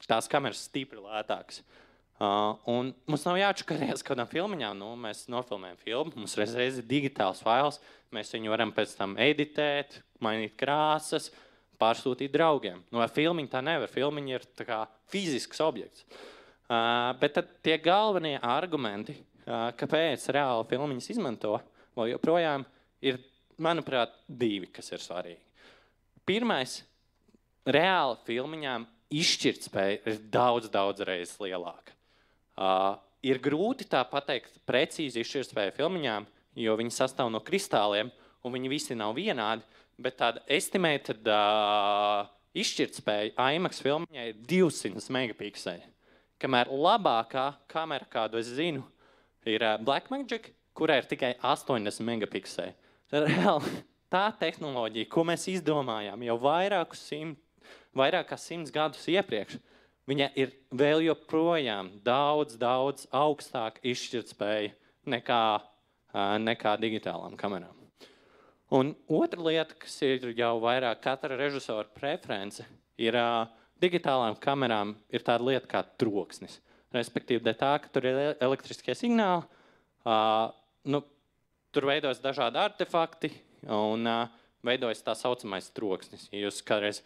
Tās kameras stipri lētākas. Un mums nav jāčakarēs kādām filmiņām. Mēs nofilmējam filmu, mums reiz ir digitāls fails, mēs viņu varam pēc tam editēt, mainīt krāsas, pārsūtīt draugiem. Ar filmiņu tā nevar. Filmiņa ir tā kā fizisks objekts. Bet tad tie galvenie argumenti, kāpēc reāli filmiņas izmanto, vēl joprojām ir, manuprāt, 2, kas ir svarīgi. Pirmais, reāli filmiņām izšķirtspēja ir daudz reizes lielāka. Ir grūti tā pateikt precīzi izšķirtspēja filmiņām, jo viņi sastāv no kristāliem, un viņi visi nav vienādi, bet tāda estimated izšķirtspēja IMAX filmiņai ir 200 megapikseli. Kamēr labākā kamera, kādu es zinu, ir Blackmagic, kurai ir tikai 80 megapikseli. Tā tehnoloģija, ko mēs izdomājām jau vairāk kā 100 gadus iepriekš, viņa ir vēl joprojām daudz augstāka izšķirtspēja nekā digitālām kamerām. Un otra lieta, kas ir jau vairāk katra režisora preference, ir digitālām kamerām ir tāda lieta kā troksnis. Respektīvi, tā, ka tur ir elektriskie signāli, tur veidojas dažādi artefakti un veidojas tā saucamais troksnis. Ja jūs kādreiz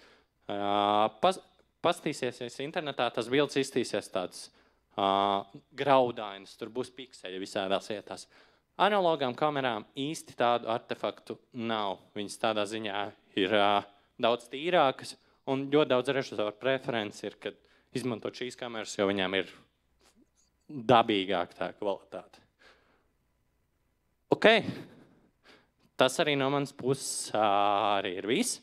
pastīsies internetā, tas bildes iztīsies tāds graudainas, tur būs pikseļi visādās vietās. Analogām kamerām īsti tādu artefaktu nav. Viņas tādā ziņā ir daudz tīrākas, un ļoti daudz režisoru preferences ir, kad izmantot šīs kameras, jo viņām ir dabīgāk tā kvalitāte. Ok, tas arī no manas puses arī ir viss.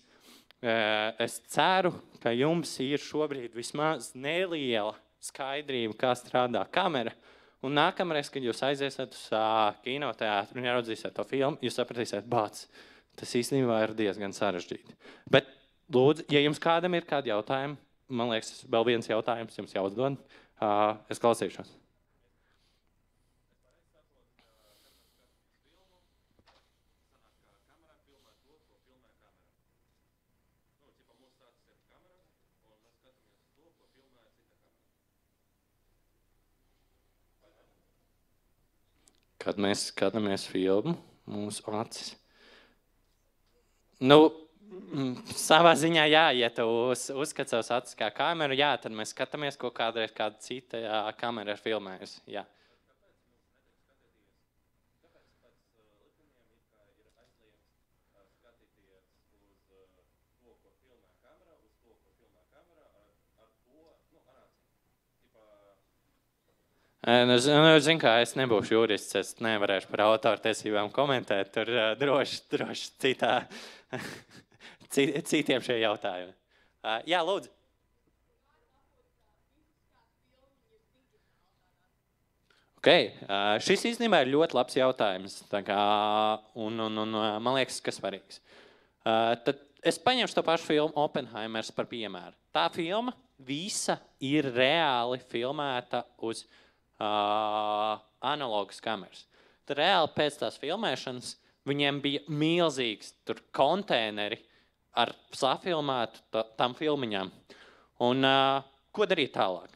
Es ceru, ka jums ir šobrīd vismaz neliela skaidrība, kā strādā kamera. Un nākamreiz, kad jūs aiziesiet uz kinoteātru un ieraudzīsiet to filmu, jūs sapratīsiet, tas īstenībā ir diezgan sarežģīti. Bet, lūdzu, ja jums kādam ir kādi jautājumi, man liekas, vēl viens jautājums jums jāuzdod, es klausīšos. Kad mēs skatāmies filmu, mūsu acis. Savā ziņā jā, ja tu uzskati savus acis kā kameru, jā, tad mēs skatāmies, ko kādreiz kāda cita kamera ir filmējusi. Jā. Zinu, kā es nebūšu jurists, es nevarēšu par autortiesībām komentēt, tur droši citiem šie jautājumi. Jā, lūdzu. Ok, šis īstenībā ir ļoti labs jautājums, un man liekas, kas svarīgs. Tad es paņemšu to pašu filmu Oppenheimers par piemēru. Tā filma visa ir reāli filmēta uz analogas kameras. Tad reāli pēc tās filmēšanas viņiem bija milzīgs konteineri ar safilmētu tam filmiņām. Un ko darīt tālāk?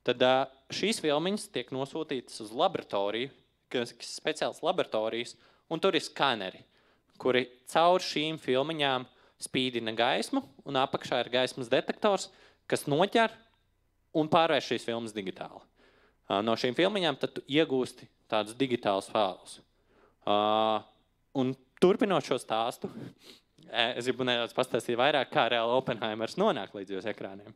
Tad šīs filmiņas tiek nosūtītas uz laboratoriju, kas speciāls laboratorijas, un tur ir skaneri, kuri caur šīm filmiņām spīdina gaismu, un apakšā ir gaismas detektors, kas noķer un pārvērš šīs filmas digitāli. No šīm filmiņām tad tu iegūsti tādus digitālus failus. Un turpinot šo stāstu, es gribu nedaudz pastāstīt vairāk, kā reāli Oppenheimers nonāk līdz jūsu ekrāniem.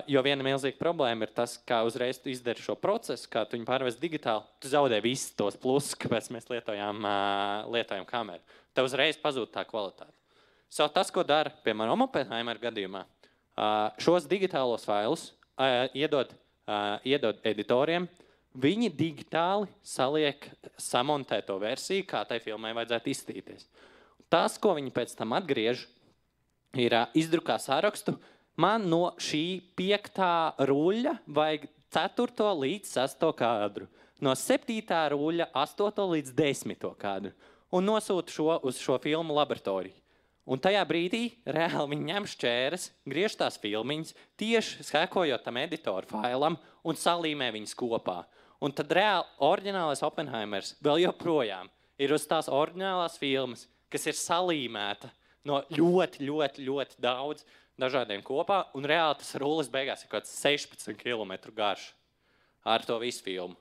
Jo viena milzīga problēma ir tas, kā uzreiz tu izdari šo procesu, kā tu viņu pārvest digitāli, tu zaudē visus tos plusus, kāpēc mēs lietojam kameru. Tev uzreiz pazūd tā kvalitāte. Tas, ko dara, piemēram, Oppenheimer gadījumā, šos digitālos failus iedod editoriem, viņi digitāli samontē to versiju, kā tai filmai vajadzētu izstīties. Tas, ko viņi pēc tam atgriež, ir izdrukā sarakstu, man no šī 5. ruļa vajag 4. līdz 6. kadru, no 7. ruļa 8. līdz 10. kadru, un nosūta uz šo filmu laboratoriju. Un tajā brīdī reāli viņi ņem šķēres, griež tās filmiņas, tieši sekojot tam editoru failam un salīmē viņas kopā. Un tad reāli oriģinālais Oppenheimers vēl joprojām ir uz tās oriģinālās filmas, kas ir salīmēta no ļoti daudz dažādiem kopā, un reāli tas rullis beigās ir kaut 16 km garš ar to visu filmu.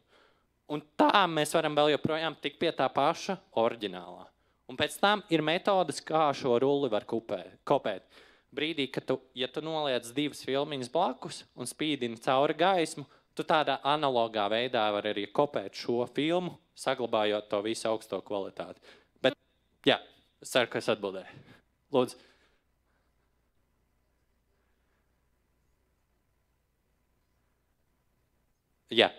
Un tā mēs varam vēl joprojām tikt pie tā paša oriģinālā. Un pēc tam ir metodes, kā šo rulli var kopēt. Brīdī, kad ja tu noliec 2 filmiņas blakus un spīdini cauri gaismu, tu tādā analogā veidā var arī kopēt šo filmu, saglabājot to visu augsto kvalitāti. Bet, jā, es ceru, ka es atbildēju. Lūdzu. Jā.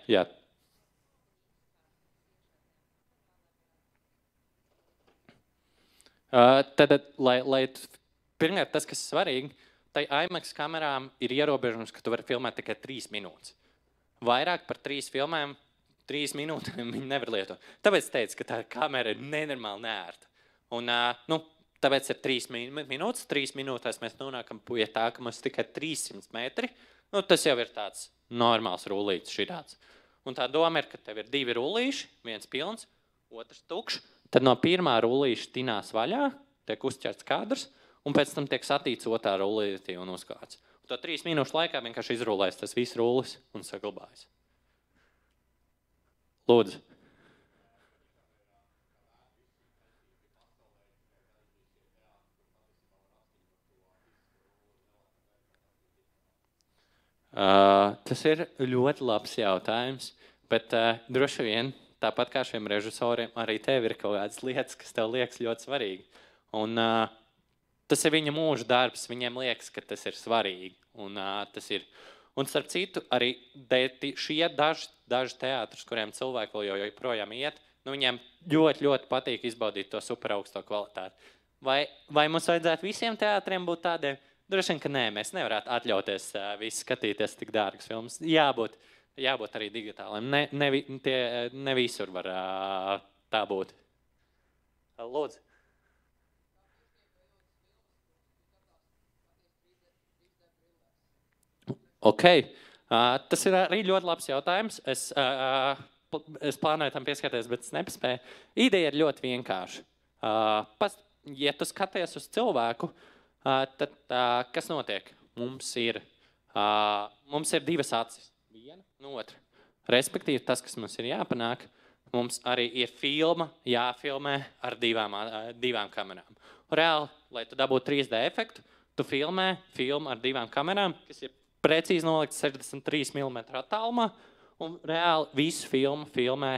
Tad, pirmkārt, tas, kas ir svarīgi, tai IMAX kamerām ir ierobežums, ka tu vari filmēt tikai 3 minūtes. Vairāk par 3 filmēm, 3 minūtēm viņi nevar lietot. Tāpēc es teicu, ka tā kamera ir nenormāli neērta. Un, tāpēc ir 3 minūtes. 3 minūtēs mēs nonākam pie tā, ka mums tikai 300 metri. Tas jau ir tāds normāls rullītis šitāds. Un tā doma ir, ka tev ir 2 rullīši, viens pilns, otrs tukšs. Tad no pirmā rullīša tinās vaļā, tiek uzķerts kadrs, un pēc tam tiek satīts otrā rullītī un uzklāts. To 3 minūšu laikā vienkārši izrullēs tas viss rullis un saglabājas. Lūdzu. Tas ir ļoti labs jautājums, bet droši vien, tāpat kā šiem režisoriem, arī tev ir kaut kādas lietas, kas tev liekas ļoti svarīgi. Un tas ir viņa mūža darbs, viņiem liekas, ka tas ir svarīgi. Un tas ir. Un starp citu, arī šie daži teātris, kuriem cilvēki vēl joprojām iet, nu viņiem ļoti, ļoti patīk izbaudīt to super augsto kvalitāti. Vai mums vajadzētu visiem teātriem būt tādiem? Droši vien, ka nē, mēs nevarētu atļauties visi skatīties tik dārgas filmas. Jābūt arī digitāliem. Ne visur var tā būt. Lūdzu. Ok. Tas ir arī ļoti labs jautājums. Es plānoju tam pieskarties, bet es nepaspēju. Ideja ir ļoti vienkārša. Ja tu skaties uz cilvēku, tad kas notiek? Mums ir divas acis. Viena un otra. Respektīvi, tas, kas mums ir jāpanāk, mums arī ir filma jāfilmē ar divām kamerām. Reāli, lai tu dabūtu 3D efektu, tu filmē filmu ar divām kamerām, kas ir precīzi nolikts 63 mm attālumā, un reāli visu filmu filmē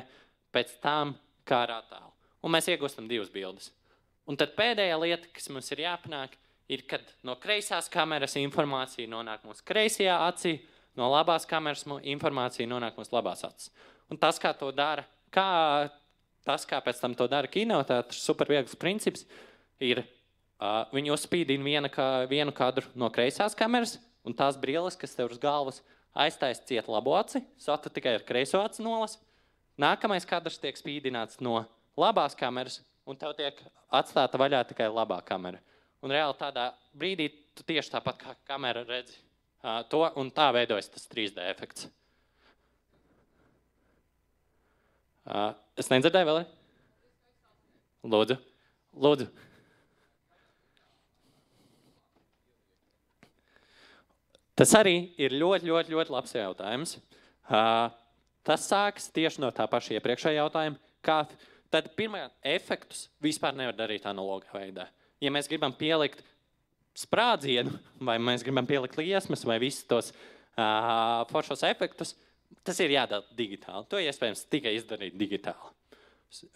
pēc tam kā ar attālu. Un mēs iegūstam divas bildes. Un tad pēdējā lieta, kas mums ir jāpanāk, ir, kad no kreisās kameras informācija nonāk mūsu kreisajā acī, no labās kameras informācija nonāk mūsu labās acīs. Un tas, kā to dara, kā pēc tam to dara kinoteātris, superviegls princips, ir viņi uzspīdina vienu kadru no kreisās kameras, un tās brilles, kas tev uz galvas aiztais ciet labo aci, tu tikai ar kreiso aci nolas. Nākamais kadrs tiek spīdināts no labās kameras, un tev tiek atstāta vaļā tikai labā kamera. Un reāli tādā brīdī tu tieši tāpat kā kamera redzi to, un tā veidojas tas 3D efekts. Es nedzirdēju vēl? Lūdzu. Lūdzu. Tas arī ir ļoti, ļoti, ļoti labs jautājums. Tas sākas tieši no tā paša iepriekšējā jautājuma. Tad pirmā efektus vispār nevar darīt analogā veidā. Ja mēs gribam pielikt sprādzienu, vai mēs gribam pielikt liesmas, vai visus tos foršos efektus, tas ir jādara digitāli. To iespējams tikai izdarīt digitāli.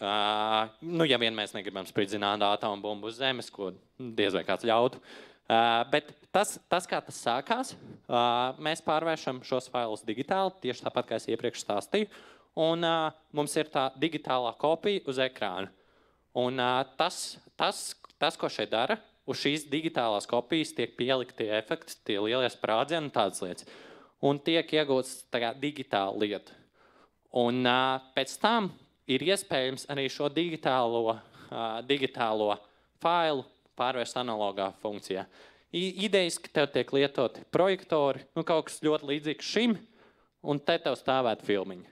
Ja vien mēs negribam spridzināt atomu bumbu uz zemes, ko diez vai kāds ļautu. Bet tas, kā tas sākās, mēs pārvēršam šos failus digitāli, tieši tāpat, kā es iepriekš stāstīju, un mums ir tā digitālā kopija uz ekrāna. Un tas, ko šeit dara, uz šīs digitālās kopijas tiek pielikti efekti, tie lielie sprādzieni un tādas lietas. Un tiek iegūts digitāla lieta. Un pēc tam ir iespējams arī šo digitālo failu pārvērst analogā funkcijā. Idejas, ka tev tiek lietoti projektori, kaut kas ļoti līdzīgs šim, un te tev stāvētu filmiņa.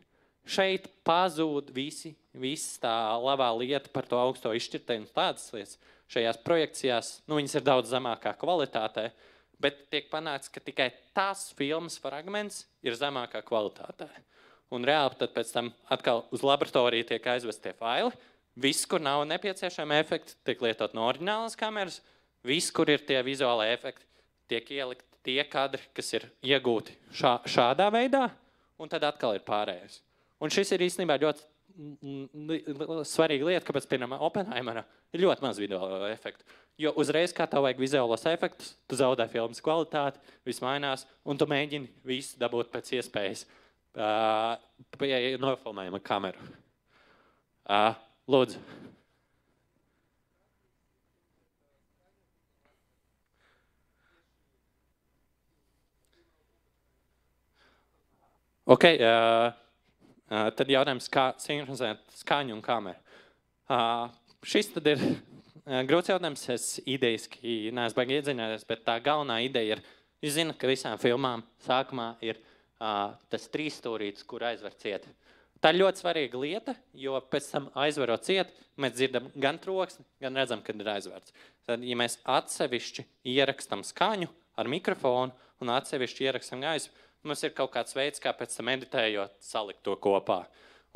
Šeit pazūd viss tā labā lieta par to augsto izšķirtēju un tādas lietas. Šajās projekcijās, viņas ir daudz zemākā kvalitātē, bet tiek panākts, ka tikai tās filmas fragments ir zemākā kvalitātē. Un reāli tad pēc tam atkal uz laboratoriju tiek aizvest tie faili. Viss, kur nav nepieciešami efekti, tiek lietot no oriģinālas kameras. Viss, kur ir tie vizuālie efekti, tiek ielikt tie kadri, kas ir iegūti šādā veidā, un tad atkal ir pārējais. Un šis ir īstenībā ļoti svarīga lieta, kāpēc, piemēram, Oppenheimerā ir ļoti maz vizuālo efektu. Jo uzreiz, kā tev vajag vizuālos efektus, tu zaudē filmas kvalitāti, viss mainās, un tu mēģini visu dabūt pēc iespējas nofilmējuma kameru. Lūdzu. Ok, tad jautājums, kā sinhronizēt skaņu un kameru. Šis tad ir grūts jautājums, es idejiski neesmu baigi iedziļināties, bet tā galvenā ideja ir, jūs zināt, ka visām filmām sākumā ir tas trīsstūrītis, kur aizver cieti. Tā ir ļoti svarīga lieta, jo pēc tam aizverot ciet, mēs dzirdam gan troksni, gan redzam, kad ir aizverts. Tad, ja mēs atsevišķi ierakstam skaņu ar mikrofonu un atsevišķi ierakstam gaisu, mums ir kaut kāds veids, kā pēc tam editējot salikt to kopā.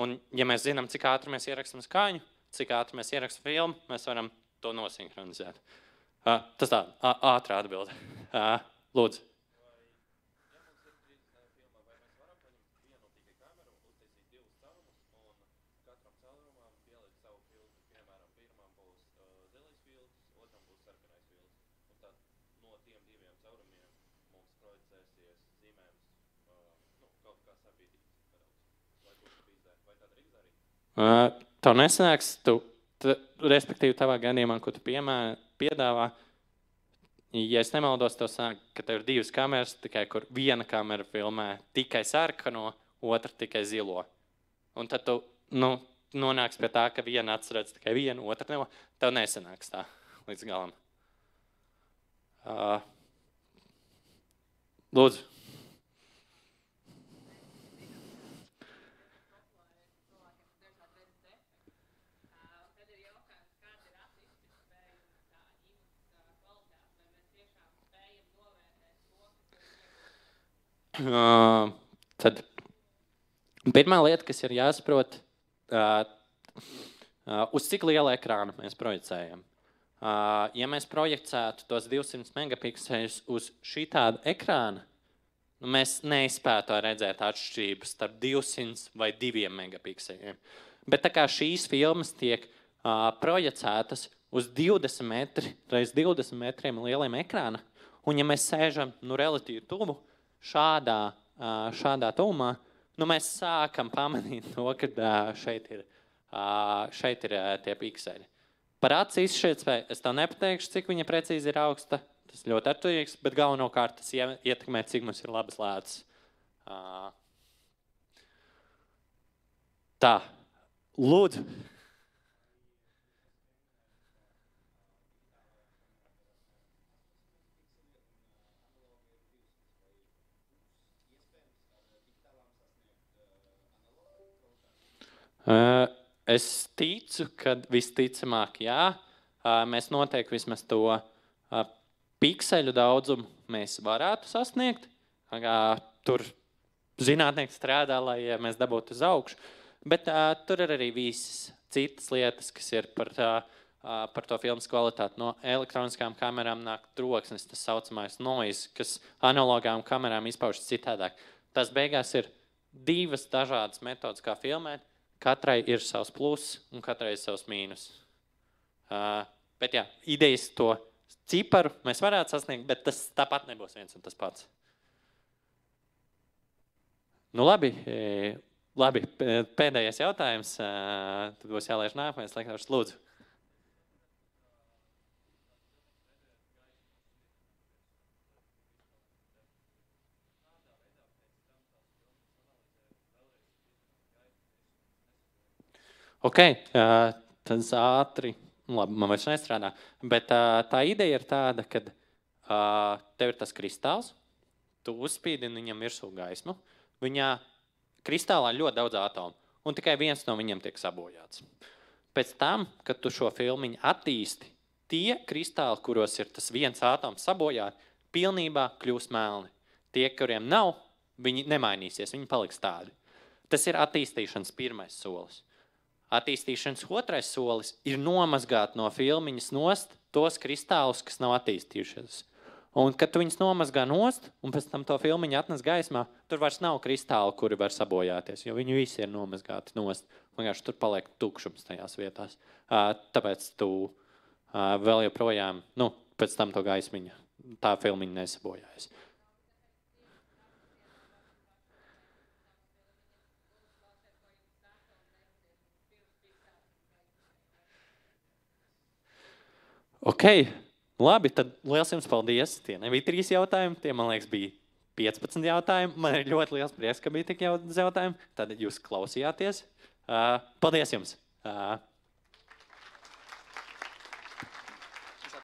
Un, ja mēs zinām, cik ātri mēs ierakstām skaņu, cik ātri mēs ierakstām filmu, mēs varam to nosinhronizēt. Tas tā, ātrā atbilde. Lūdzu. Tev nesanāks, respektīvi tavā gadījumā, ko tu piedāvā, ja es nemaldos, tev sanāk, ka tev ir divas kameras, tikai kur viena kamera filmē tikai sarkano, otra tikai zilo. Un tad tu nonāks pie tā, ka viena atcerēts tikai vienu, otra nevo. Tev nesanāks tā līdz galam. Lūdzu. Tad pirmā lieta, kas ir jāsaprot, uz cik liela ekrāna mēs projicējam. Ja mēs projicētu tos 200 megapikseļus uz šī tāda ekrāna, mēs neizspētu redzēt atšķirības starp 200 vai 2 megapikseļiem. Bet tā kā šīs filmas tiek projicētas uz 20 metri reiz 20 metriem lieliem ekrāna, un ja mēs sēžam relatīvi tuvu, šādā tuvumā, mēs sākam pamanīt to, ka šeit ir tie pikseļi. Par acu izšķirtspēju es tev nepateikšu, cik viņa precīzi ir augsta. Tas ļoti atturīgs, bet galvenokārt tas ietekmē, cik mums ir labas lētas. Tā, lūdzu. Es ticu, ka visticamāk, jā, mēs noteikti vismaz to pikseļu daudzumu mēs varētu sasniegt. Tur zinātnieki strādā, lai mēs dabūtu uz augšu, bet tur ir arī visas citas lietas, kas ir par to filmas kvalitāti. No elektroniskām kamerām nāk troksnis, tas saucamais noise, kas analogām kamerām izpaužas citādāk. Tas beigās ir divas dažādas metodas, kā filmēt. Katrai ir savs pluss un katrai ir savs mīnus. Bet jā, idejas to ciparu mēs varētu sasniegt, bet tas tāpat nebūs viens un tas pats. Labi, pēdējais jautājums. Tad būs jālaiž nākamais lektors. Lūdzu. Ok, tad ātri, labi, man vairs nestrādā, bet tā ideja ir tāda, ka tev ir tas kristāls, tu uzspīdini viņam virsū gaismu, viņā kristālā ļoti daudz atomu, un tikai viens no viņiem tiek sabojāts. Pēc tam, kad tu šo filmiņu attīsti, tie kristāli, kuros ir tas viens atoms sabojāt, pilnībā kļūs melni. Tie, kuriem nav, viņi nemainīsies, viņi paliks tādi. Tas ir attīstīšanas pirmais solis. Attīstīšanas otrais solis ir nomazgāt no filmiņas nost tos kristālus, kas nav attīstījušies. Un, kad tu viņus nomazgā nost, un pēc tam to filmiņu atnes gaismā, tur vairs nav kristāli, kuri var sabojāties, jo viņi visi ir nomazgāti nost. Vienkārši tur paliek tukšums tajās vietās. Tāpēc tu vēl joprojām, pēc tam to gaismiņu, tā filmiņa nesabojājas. Ok, labi, tad liels jums paldies. Tie nebija 3 jautājumi, tie, man liekas, bija 15 jautājumi. Man ir ļoti liels prieks, ka bija tik daudz jautājumu. Tad jūs klausījāties. Paldies jums!